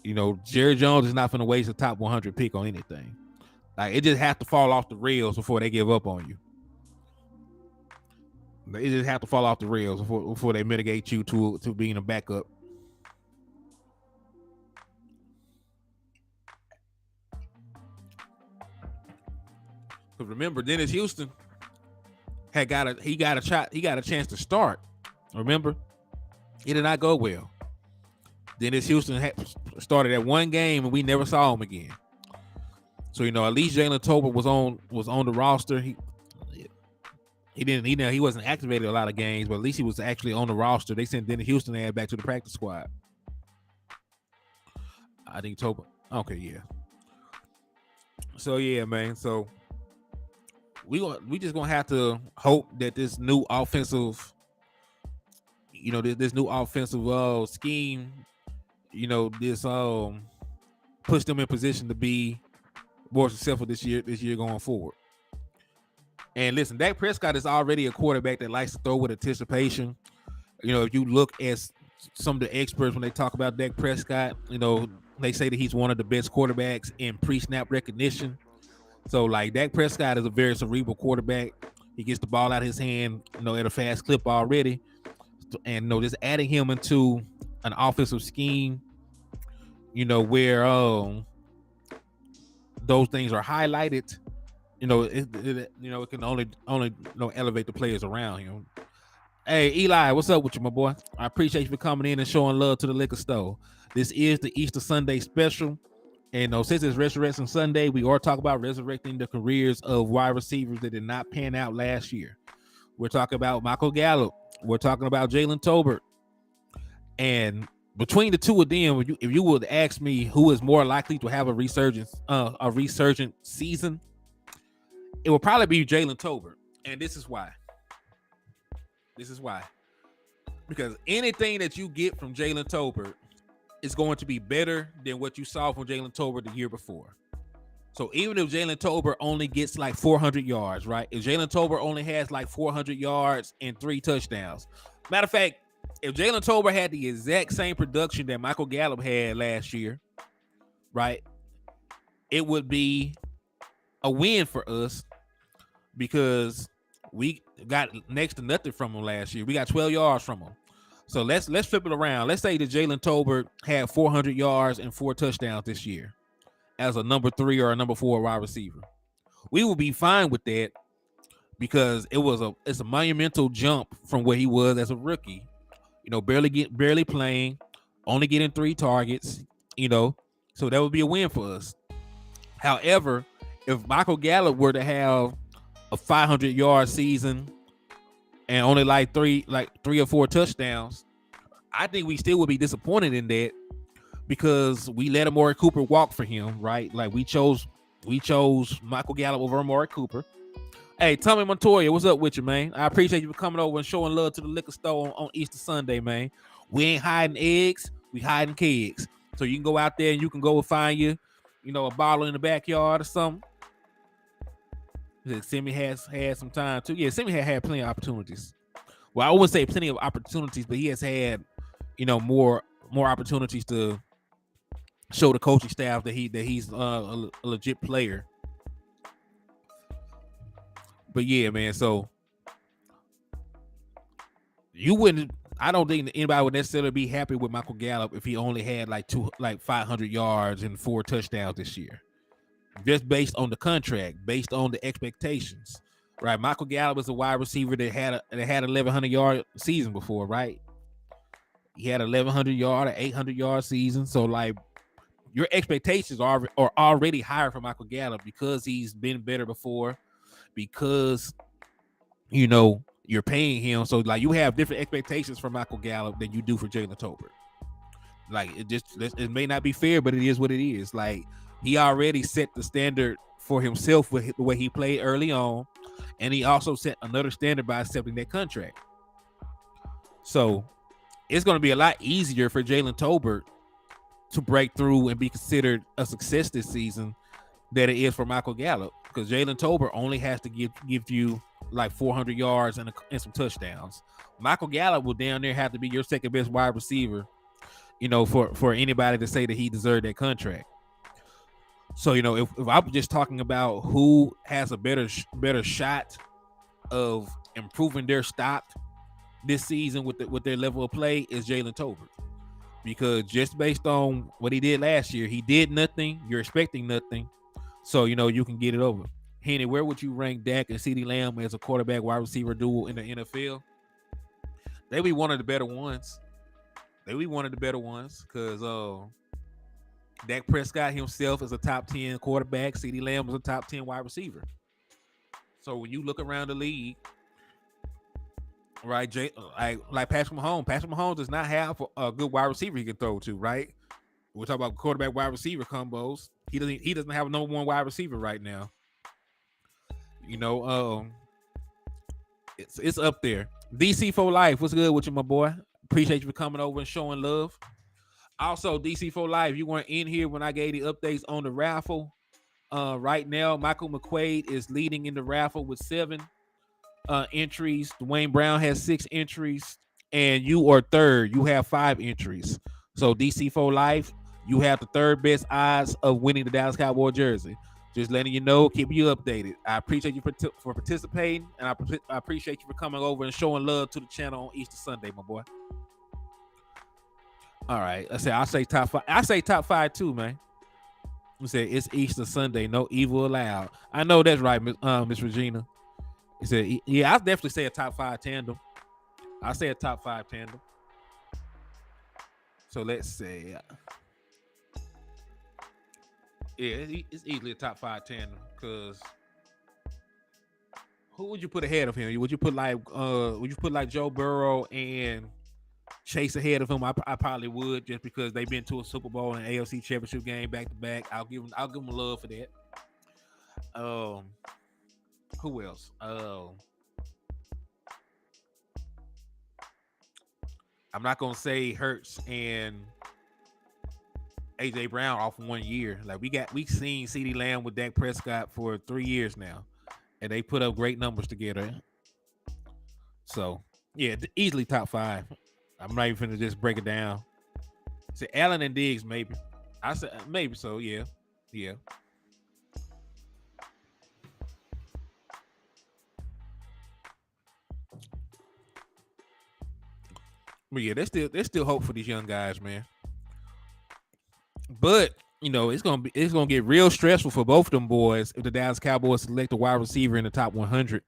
You know, Jerry Jones is not going to waste a top 100 pick on anything. Like, it just has to fall off the rails before they give up on you. They just have to fall off the rails before they mitigate you to being a backup. Because remember, Dennis Houston got a chance to start. Remember, it did not go well. Dennis Houston started at one game and we never saw him again. So, you know, at least Jalen Tolbert was on the roster. He wasn't activated a lot of games, but at least he was actually on the roster. They sent Dennis Houston back to the practice squad. I think Tolbert. Okay, yeah. So yeah, man. So we just gonna have to hope that this new offensive, you know, this new offensive scheme, you know, this puts them in position to be more successful this year going forward. And listen, Dak Prescott is already a quarterback that likes to throw with anticipation. You know, if you look at some of the experts when they talk about Dak Prescott, you know, they say that he's one of the best quarterbacks in pre-snap recognition. So, like, Dak Prescott is a very cerebral quarterback. He gets the ball out of his hand, you know, at a fast clip already. And, you know, just adding him into an offensive scheme, you know, where those things are highlighted, it can only elevate the players around him. Hey, Eli, what's up with you, my boy? I appreciate you for coming in and showing love to the liquor store. This is the Easter Sunday special. And since it's Resurrection Sunday, we are talking about resurrecting the careers of wide receivers that did not pan out last year. We're talking about Michael Gallup. We're talking about Jalen Tolbert. And between the two of them, if you would ask me who is more likely to have a resurgent season, it will probably be Jalen Tolbert. And this is why. Because anything that you get from Jalen Tolbert is going to be better than what you saw from Jalen Tolbert the year before. So even if Jalen Tolbert only gets like 400 yards, right? If Jalen Tolbert only has like 400 yards and 3 touchdowns. Matter of fact, if Jalen Tolbert had the exact same production that Michael Gallup had last year, right, it would be a win for us because we got next to nothing from him last year. We got 12 yards from him. So let's flip it around. Let's say that Jalen Tolbert had 400 yards and 4 touchdowns this year as a number 3 or a number 4 wide receiver. We will be fine with that because it's a monumental jump from where he was as a rookie. Barely playing, only getting 3 targets, so that would be a win for us. However, if Michael Gallup were to have a 500-yard season and only like 3 or 4 touchdowns, I think we still would be disappointed in that because we let Amari Cooper walk for him, right? Like we chose Michael Gallup over Amari Cooper. Hey, Tommy Montoya, what's up with you, man? I appreciate you for coming over and showing love to the liquor store on Easter Sunday, man. We ain't hiding eggs, we hiding kegs. So you can go out there and you can go and find you, a bottle in the backyard or something. Simi has had some time too. Yeah, Simi had plenty of opportunities. Well, I wouldn't say plenty of opportunities, but he has had, more opportunities to show the coaching staff that he's a legit player. But yeah, man. So I don't think anybody would necessarily be happy with Michael Gallup if he only had like 500 yards and 4 touchdowns this year. Just based on the contract, based on the expectations, right? Michael Gallup is a wide receiver that had 1,100-yard season before, right? He had 1,100 yard or 800 yard season. So like your expectations are already higher for Michael Gallup because he's been better before, because you're paying him. So like you have different expectations for Michael Gallup than you do for Jalen Tolbert. Like it may not be fair, but it is what it is. Like he already set the standard for himself with the way he played early on, and he also set another standard by accepting that contract. So it's going to be a lot easier for Jalen Tolbert to break through and be considered a success this season than it is for Michael Gallup, because Jalen Tolbert only has to give you like 400 yards and some touchdowns. Michael Gallup will down there have to be your second best wide receiver, for anybody to say that he deserved that contract. So, if I'm just talking about who has a better shot of improving their stock this season with their level of play, is Jalen Tolbert. Because just based on what he did last year, he did nothing. You're expecting nothing. So, you can get it over. Henny, where would you rank Dak and CeeDee Lamb as a quarterback wide receiver duo in the NFL? They be one of the better ones. Because Dak Prescott himself is a top 10 quarterback. CeeDee Lamb is a top 10 wide receiver. So when you look around the league, right, like Patrick Mahomes does not have a good wide receiver he can throw to, right? We're talking about quarterback wide receiver combos. He doesn't have a number 1 wide receiver right now. It's up there. DC for life. What's good with you, my boy? Appreciate you for coming over and showing love. Also, DC for life, you weren't in here when I gave the updates on the raffle. Right now, Michael McQuaid is leading in the raffle with 7 entries. Dwayne Brown has 6 entries, and you are third. You have 5 entries. So DC for life, you have the third best odds of winning the Dallas Cowboy jersey. Just letting you know, keeping you updated. I appreciate you for participating, and I appreciate you for coming over and showing love to the channel on Easter Sunday, my boy. All right, I say top 5. I say top 5 too, man. He said it's Easter Sunday, no evil allowed. I know that's right, Miss Regina. He said, yeah, I definitely say a top 5 tandem. I say a top 5 tandem. So let's say, yeah, it's easily a top 5 tandem. Because who would you put ahead of him? Would you put like Joe Burrow and Chase ahead of him? I probably would, just because they've been to a Super Bowl and AFC Championship game back to back. I'll give them love for that. Who else? I'm not gonna say Hurts and AJ Brown off 1 year. Like we seen CeeDee Lamb with Dak Prescott for 3 years now, and they put up great numbers together. So yeah, easily top 5. I'm not even finna just break it down. Say Allen and Diggs, maybe. I said maybe so. Yeah. But yeah, there's still hope for these young guys, man. But it's gonna get real stressful for both of them boys if the Dallas Cowboys select a wide receiver in the top 100.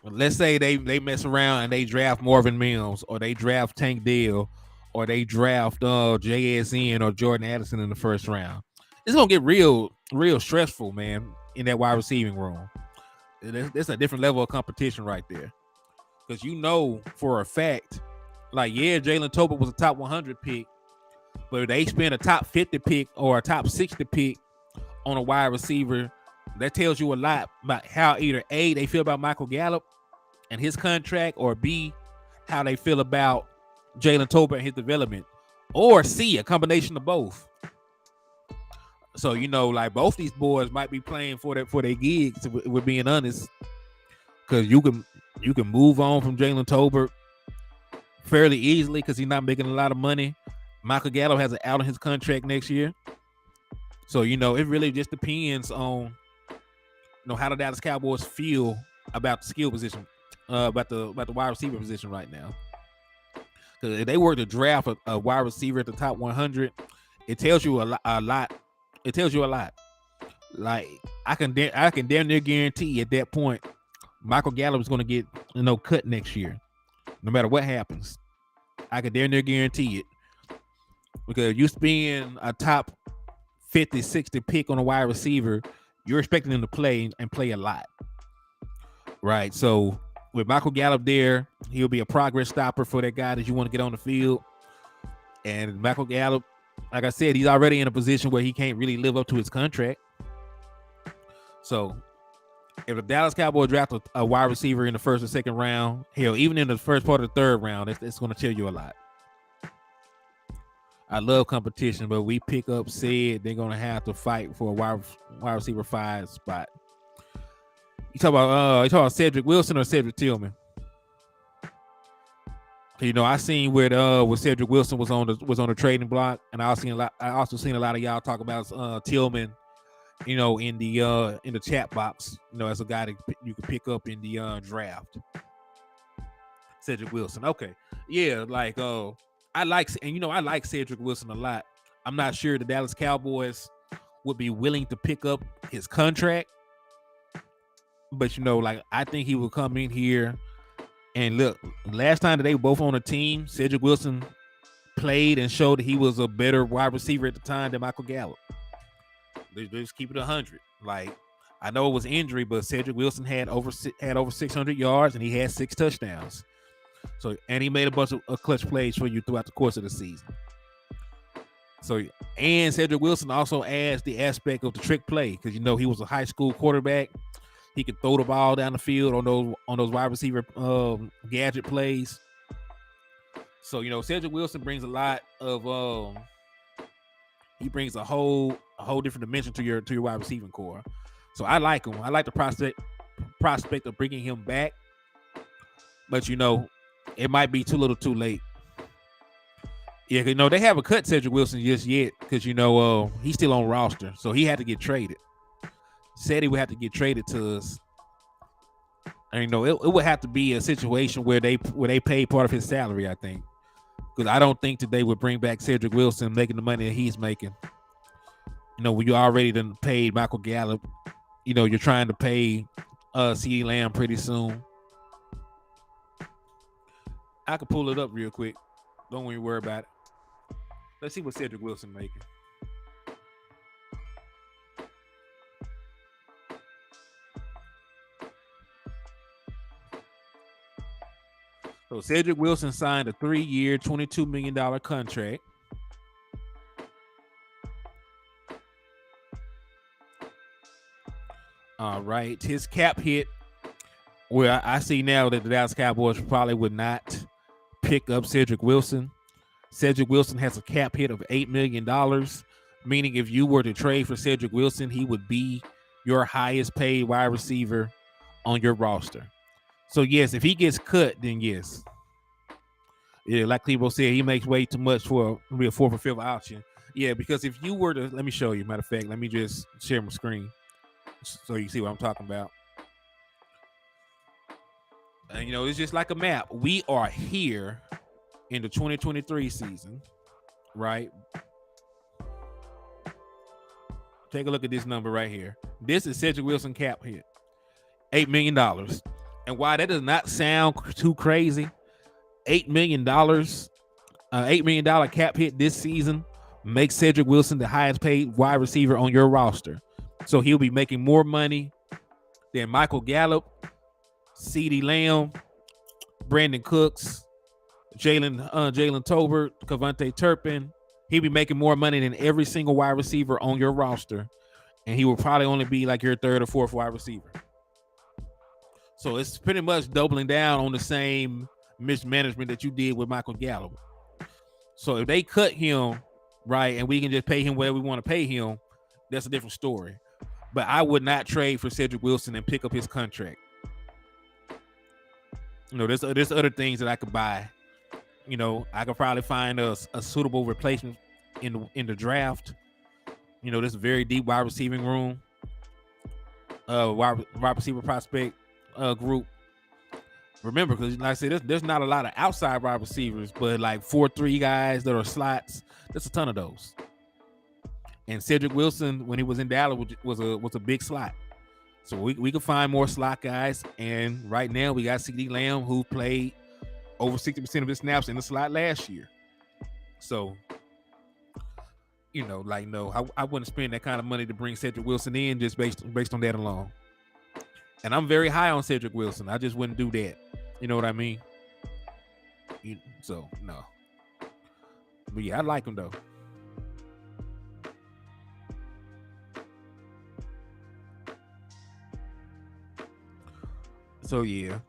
Let's say they mess around and they draft Marvin Mims, or they draft Tank Dell, or they draft JSN or Jordan Addison in the first round. It's gonna get real stressful, man, in that wide receiving room. There's a different level of competition right there, because for a fact, like, yeah, Jalen Tolbert was a top 100 pick, but if they spend a top 50 pick or a top 60 pick on a wide receiver, that tells you a lot about how either A, they feel about Michael Gallup and his contract, or B, how they feel about Jalen Tolbert and his development, or C, a combination of both. So, like, both these boys might be playing for their gigs, if we're being honest, because you can move on from Jalen Tolbert fairly easily because he's not making a lot of money. Michael Gallup has an out on his contract next year. So, it really just depends on, how the Dallas Cowboys feel about the skill position, about the wide receiver position right now. Because if they were to draft a wide receiver at the top 100, it tells you a lot. It tells you a lot. Like, I can damn near guarantee at that point, Michael Gallup is going to get cut next year, no matter what happens. I can damn near guarantee it. Because if you spend a top 50, 60 pick on a wide receiver, you're expecting him to play and play a lot. Right? So with Michael Gallup there, he'll be a progress stopper for that guy that you want to get on the field. And Michael Gallup, like I said, he's already in a position where he can't really live up to his contract. So if the Dallas Cowboys draft a wide receiver in the first or second round, hell, even in the first part of the third round, it's going to tell you a lot. I love competition, but we pick up said they're going to have to fight for a wide receiver 5 spot. You talk about Cedric Wilson or Cedric Tillman? I seen where Cedric Wilson was on the trading block, and I also seen a lot of y'all talk about Tillman, in the chat box, as a guy that you could pick up in the draft. Cedric Wilson, okay, yeah, like I like Cedric Wilson a lot. I'm not sure the Dallas Cowboys would be willing to pick up his contract, but I think he will come in here. And look, last time that they were both on the team, Cedric Wilson played and showed that he was a better wide receiver at the time than Michael Gallup. They just keep it 100. Like, I know it was injury, but Cedric Wilson had over 600 yards and he had 6 touchdowns. So, and he made a bunch of clutch plays for you throughout the course of the season. So, and Cedric Wilson also adds the aspect of the trick play, because he was a high school quarterback. He could throw the ball down the field on those wide receiver gadget plays. So Cedric Wilson brings a lot of he brings a whole different dimension to your wide receiving core. So I like him. I like the prospect of bringing him back, but it might be too little, too late. Yeah, they haven't cut Cedric Wilson just yet because he's still on roster, so he had to get traded. Said he would have to get traded to us. And it would have to be a situation where they pay part of his salary, I think. Because I don't think that they would bring back Cedric Wilson making the money that he's making. When you already done paid Michael Gallup, you're trying to pay CeeDee Lamb pretty soon. I could pull it up real quick. Don't even worry about it. Let's see what Cedric Wilson making. So Cedric Wilson signed a 3-year, $22 million contract. All right. His cap hit, where I see now that the Dallas Cowboys probably would not pick up Cedric Wilson. Cedric Wilson has a cap hit of $8 million, meaning if you were to trade for Cedric Wilson, he would be your highest paid wide receiver on your roster. So, yes, if he gets cut, then yes. Yeah, like Clevo said, he makes way too much for a fourth or fifth option. Yeah, because if you were to, let me show you, matter of fact, let me just share my screen so you see what I'm talking about. And, it's just like a map. We are here in the 2023 season, right? Take a look at this number right here. This is Cedric Wilson cap hit, $8 million. And while that does not sound too crazy, $8 million cap hit this season makes Cedric Wilson the highest paid wide receiver on your roster. So he'll be making more money than Michael Gallup, CeeDee Lamb, Brandon Cooks, Jalen Tolbert, Cavante Turpin. He'll be making more money than every single wide receiver on your roster, and he will probably only be like your third or fourth wide receiver. So it's pretty much doubling down on the same mismanagement that you did with Michael Gallup. So if they cut him, right, and we can just pay him whatever we want to pay him, that's a different story. But I would not trade for Cedric Wilson and pick up his contract. There's other things that I could buy. I could probably find a suitable replacement in the draft. This very deep wide receiving room, wide receiver prospect group. Remember, because like I said, there's not a lot of outside wide receivers, but like 4-3 guys that are slots, there's a ton of those. And Cedric Wilson, when he was in Dallas, was a big slot. So we could find more slot guys. And right now we got CeeDee Lamb, who played over 60% of his snaps in the slot last year. So, I wouldn't spend that kind of money to bring Cedric Wilson in just based on that alone. And I'm very high on Cedric Wilson. I just wouldn't do that. You know what I mean? So, no. But yeah, I like him, though. So, yeah.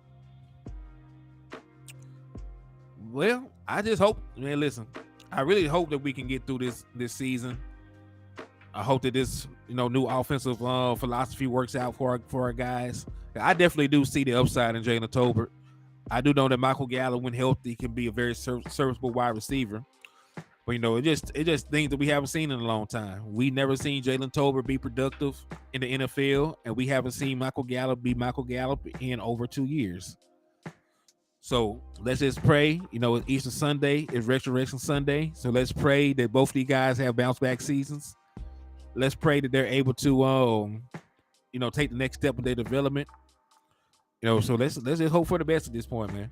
Well, I just hope, man, listen, I really hope that we can get through this season. I hope that this, new offensive philosophy works out for our guys. I definitely do see the upside in Jalen Tolbert. I do know that Michael Gallup, when healthy, can be a very serviceable wide receiver. But it just things that we haven't seen in a long time. We never seen Jalen Tolbert be productive in the NFL, and we haven't seen Michael Gallup be Michael Gallup in over 2 years. So let's just pray. It's Easter Sunday, it's Resurrection Sunday. So let's pray that both of these guys have bounce back seasons. Let's pray that they're able to, take the next step in their development. So let's just hope for the best at this point, man.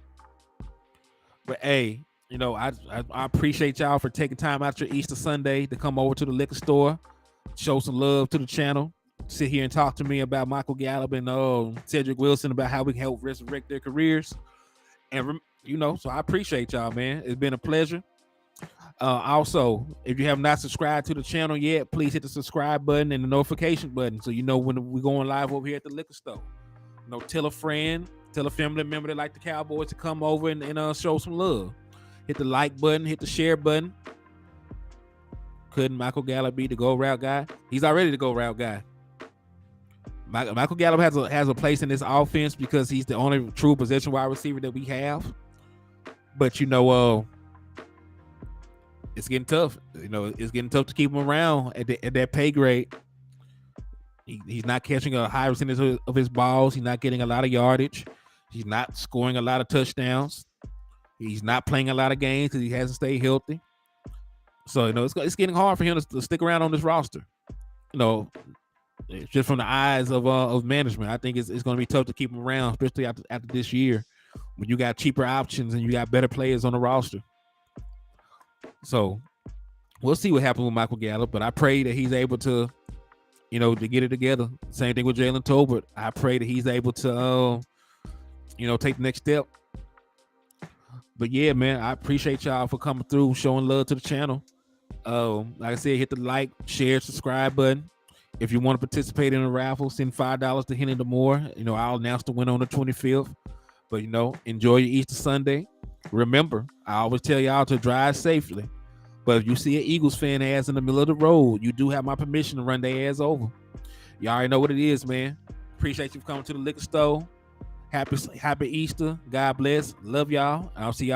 But hey, I appreciate y'all for taking time out your Easter Sunday to come over to the liquor store, show some love to the channel, sit here and talk to me about Michael Gallup and Cedric Wilson, about how we can help resurrect their careers. And so I appreciate y'all, man. It's been a pleasure. Also, if you have not subscribed to the channel yet, please hit the subscribe button and the notification button so you know when we're going live over here at the liquor store. Tell a friend, tell a family member that like the Cowboys to come over and show some love. Hit the like button, hit the share button. Couldn't Michael Gallup be the go route guy? He's already the go route guy. Michael Gallup has a place in this offense because he's the only true possession wide receiver that we have. But it's getting tough. It's getting tough to keep him around at that pay grade. He's not catching a high percentage of his balls. He's not getting a lot of yardage. He's not scoring a lot of touchdowns. He's not playing a lot of games because he hasn't stayed healthy. So it's getting hard for him to stick around on this roster. you know, just from the eyes of management, I think it's going to be tough to keep him around, especially after this year when you got cheaper options and you got better players on the roster. So we'll see what happens with Michael Gallup, but I pray that he's able to, to get it together. Same thing with Jalen Tolbert. I pray that he's able to, take the next step. But yeah, man, I appreciate y'all for coming through, showing love to the channel. Like I said, hit the like, share, subscribe button. If you want to participate in a raffle, send $5 to Hennythemoor. I'll announce the winner on the 25th. But, enjoy your Easter Sunday. Remember, I always tell y'all to drive safely. But if you see an Eagles fan ass in the middle of the road, you do have my permission to run their ass over. Y'all already know what it is, man. Appreciate you for coming to the liquor store. Happy Easter. God bless. Love y'all. I'll see y'all